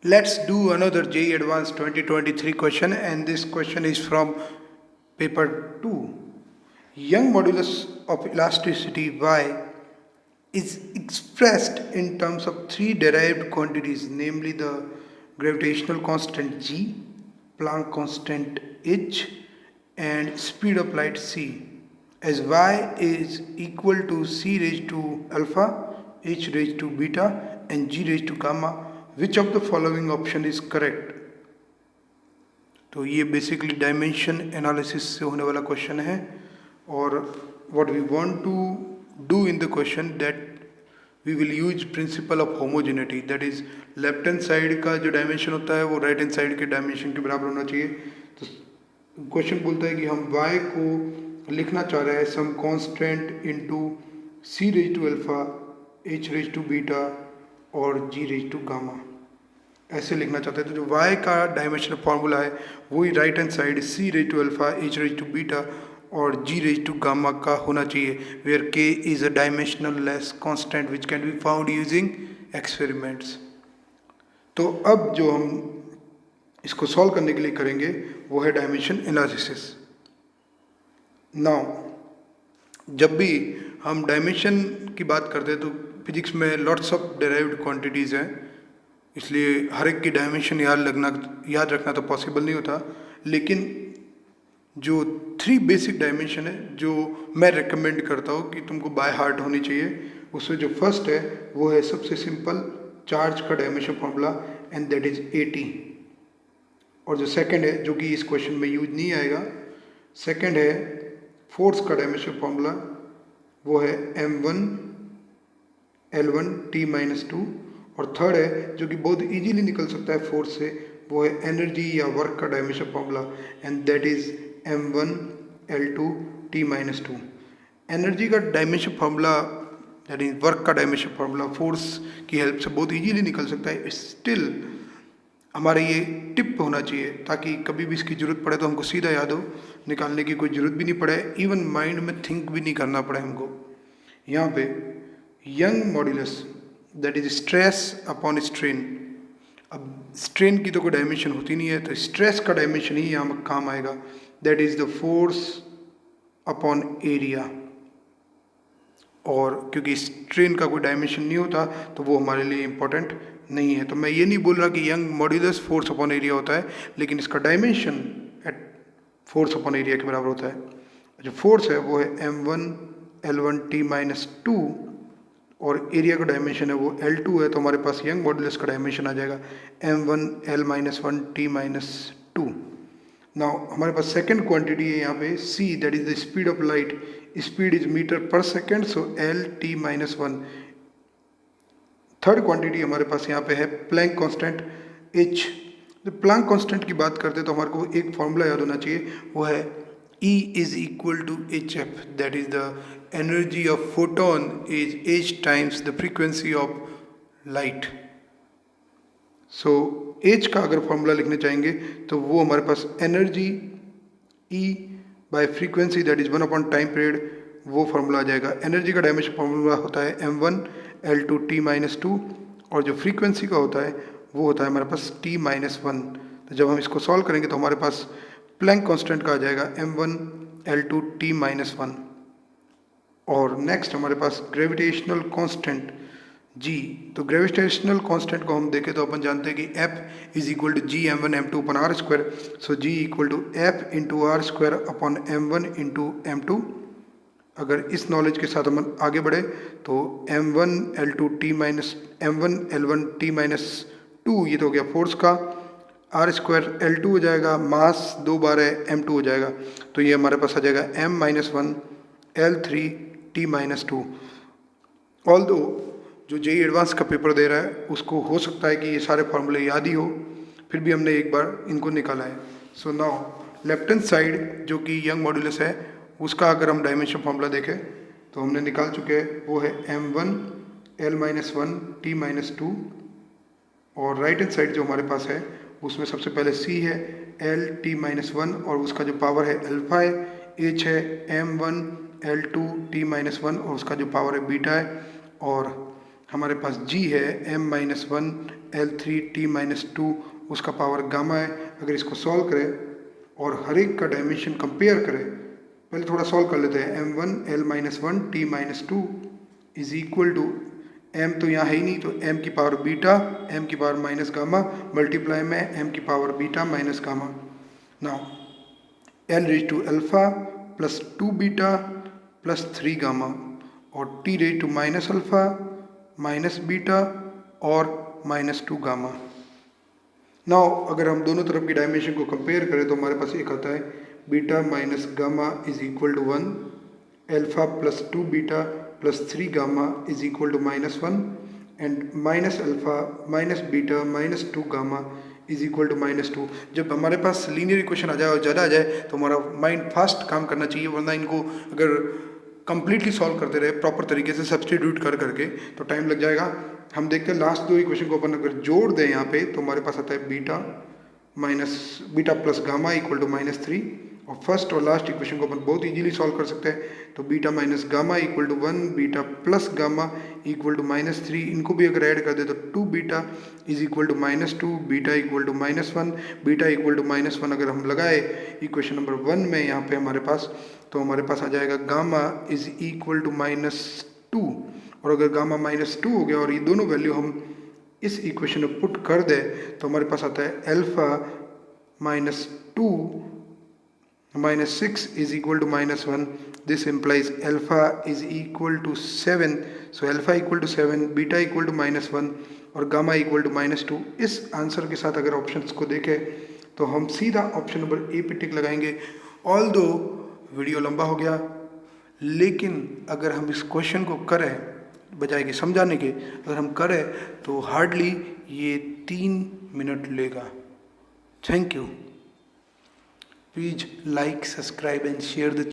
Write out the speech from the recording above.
Let's do another JEE Advanced 2023 question, and this question is from paper 2. Young modulus of elasticity Y is expressed in terms of three derived quantities, namely the gravitational constant G, Planck constant H, and speed of light C, as Y is equal to C raised to alpha, H raised to beta, and G raised to gamma. Which of the following option is correct? तो ये basically dimension analysis से होने वाला question है, और what we want to do in the question that we will use principle of homogeneity, that is left hand side का जो dimension होता है वो राइट हैंड साइड के डायमेंशन के बराबर होना चाहिए. तो क्वेश्चन बोलता है कि हम y को लिखना चाह रहे हैं some constant into c raise to alpha, h raise to beta और g रेज टू गामा, ऐसे लिखना चाहते हैं. तो जो y का डायमेंशनल फार्मूला है वही right hand side c raise to alpha, h raise to beta और g रेज टू गामा का होना चाहिए, where k is a dimensional less constant which can be found using experiments. तो अब जो हम इसको सॉल्व करने के लिए करेंगे वो है डायमेंशन एनालिसिस. नाउ जब भी हम डायमेंशन की बात करते हैं तो फिजिक्स में लॉट्स ऑफ डेराइव्ड क्वांटिटीज़ हैं, इसलिए हर एक की डायमेंशन याद रखना तो पॉसिबल नहीं होता. लेकिन जो 3 बेसिक डायमेंशन है जो मैं रिकमेंड करता हूँ कि तुमको बाय हार्ट होनी चाहिए, उसमें जो फर्स्ट है वो है सबसे सिंपल चार्ज का dimension formula, and that is 80. और जो सेकंड है जो कि इस क्वेश्चन में यूज नहीं आएगा, सेकंड है फोर्स का डायमेंशन फार्मूला, वो है m1 L1 T-2. और थर्ड है जो कि बहुत इजीली निकल सकता है फोर्स से, वो है एनर्जी या वर्क का dimension formula, and that is m1 L2 T-2. Energy का dimension formula that is work का डायमेंशन फार्मूला फोर्स की हेल्प से बहुत इजीली निकल सकता है. स्टिल हमारे ये टिप होना चाहिए ताकि कभी भी इसकी ज़रूरत पड़े तो हमको सीधा याद हो, निकालने की कोई ज़रूरत भी नहीं पड़े, इवन माइंड में थिंक भी नहीं करना पड़े हमको. यहाँ पे young modulus that is stress upon strain. अब स्ट्रेन की तो कोई डायमेंशन होती नहीं है, तो स्ट्रेस का डायमेंशन ही यहाँ काम आएगा, that is the force upon area. और क्योंकि स्ट्रेन का कोई डायमेंशन नहीं होता तो वो हमारे लिए इम्पोर्टेंट नहीं है. तो मैं ये नहीं बोल रहा कि Young modulus force upon area होता है, लेकिन इसका dimension at force upon area के बराबर होता है. जो फोर्स है वो है m1 L1 T-2 और एरिया का डायमेंशन है वो L2 है, तो हमारे पास यंग मॉड्यूलस का डायमेंशन आ जाएगा m1 L-1 T-2. नाउ हमारे पास सेकंड क्वांटिटी है यहाँ पे c, that is the speed of light. Speed is metre per second, so L-T-1. Third quantity हमारे पास यहाँ पे है प्लैंक कांस्टेंट h. जब प्लैंक कांस्टेंट की बात करते हैं तो हमारे को एक फॉर्मूला याद होना चाहिए, वो है E is equal to hf, that is the energy of photon is h times the frequency of light. So h का अगर फॉर्मूला लिखने चाहेंगे तो वो हमारे पास energy E by frequency that is 1 time period, वो फार्मूला आ जाएगा. एनर्जी का डायमेंशन फार्मूला होता है m1 L2 T-2 और जो फ्रीक्वेंसी का होता है वो होता है हमारे पास T-1. तो जब हम इसको सॉल्व करेंगे तो हमारे पास प्लैंक कांस्टेंट का आ जाएगा m1 L2 T-1. और नेक्स्ट हमारे पास ग्रेविटेशनल कांस्टेंट g. तो ग्रेविटेशनल कांस्टेंट को हम देखें तो अपन जानते हैं कि F is equal to G m1 m2 upon R square. So g equal to F into R square upon m1 into m2. अगर इस नॉलेज के साथ हम आगे बढ़े तो m1 L2 m1 L1 T-2 ये तो हो गया फोर्स का, आर स्क्वायर L2 हो जाएगा, मास 2 बार है m2 हो जाएगा, तो ये हमारे पास आ जाएगा m-1 L3 T-2. ऑल्दो जो जेई एडवांस का पेपर दे रहा है उसको हो सकता है कि ये सारे फार्मूले याद ही हो, फिर भी हमने एक बार इनको निकाला है. So now left hand side जो कि यंग मॉड्यूलस है उसका अगर हम डायमेंशन फार्मूला देखें तो हमने निकाल चुके हैं, वो है m1 L-1 T-2. और राइट हैंड साइड जो हमारे पास है उसमें सबसे पहले c है L-T-1 और उसका जो पावर है अल्फा है, h है m1 L2 T-1 और उसका जो पावर है बीटा है, और हमारे पास g है m-1 L3t-2 उसका पावर गामा है। अगर इसको सॉल्व करें और हर एक का डायमेंशन कंपेयर करें, पहले थोड़ा सॉल्व कर लेते हैं। m1 L-1t-2 is equal to m तो यहाँ है ही नहीं, तो m की पावर बीटा m की पावर माइनस गामा मल्टीप्लाई में m की power beta minus gamma. Now L raise to alpha plus 2 beta plus 3 gamma और t raise to minus alpha minus beta और माइनस 2 गामा। नाउ अगर हम दोनों तरफ की डायमेंशन को कंपेयर करें तो हमारे पास एक आता है beta minus gamma is equal to 1, alpha plus 2 beta plus 3 gamma is equal to minus 1 and minus alpha minus beta minus 2 gamma is equal to minus 2। जब हमारे पास लीनियर इक्वेशन आ जाए और ज़्यादा आ जाए तो हमारा माइंड फास्ट काम करना चाहिए, वरना इनको अगर कंप्लीटली सॉल्व करते रहे प्रॉपर तरीके से सब्सटीट्यूट कर करके तो टाइम लग जाएगा। हम देखते हैं लास्ट दो इक्वेशन को अपन अगर जोड़ दें यहाँ पे तो हमारे पास आता है beta plus gamma equal to minus 3, और फर्स्ट और लास्ट इक्वेशन को अपन बहुत इजीली सॉल्व कर सकते हैं। तो beta minus gamma equal to 1, beta plus gamma equal to minus 3, इनको भी अगर ऐड कर दे तो 2 beta is equal to minus 2, beta equal to minus 1, beta equal to minus 1 अगर हम लगाए इक्वेशन नंबर 1 में यहाँ पे हमारे पास, तो हमारे पास आ जाएगा gamma is equal to minus 2। और अगर गामा माइनस 2 हो गया और ये दोनों वैल्यू हम इस इक्वेशन में पुट कर दे तो हमारे पास आता है alpha minus 2 minus 6 is equal to minus 1. This implies alpha is equal to 7. So alpha equal to 7, beta equal to minus 1 और gamma equal to minus 2। इस आंसर के साथ अगर ऑप्शंस को देखें तो हम सीधा ऑप्शन नंबर ए पे टिक लगाएंगे। ऑल दो वीडियो लंबा हो गया, लेकिन अगर हम इस क्वेश्चन को करें बजाय कि समझाने के, अगर हम करें तो हार्डली ये 3 मिनट लेगा। Thank you. Please like, subscribe and share the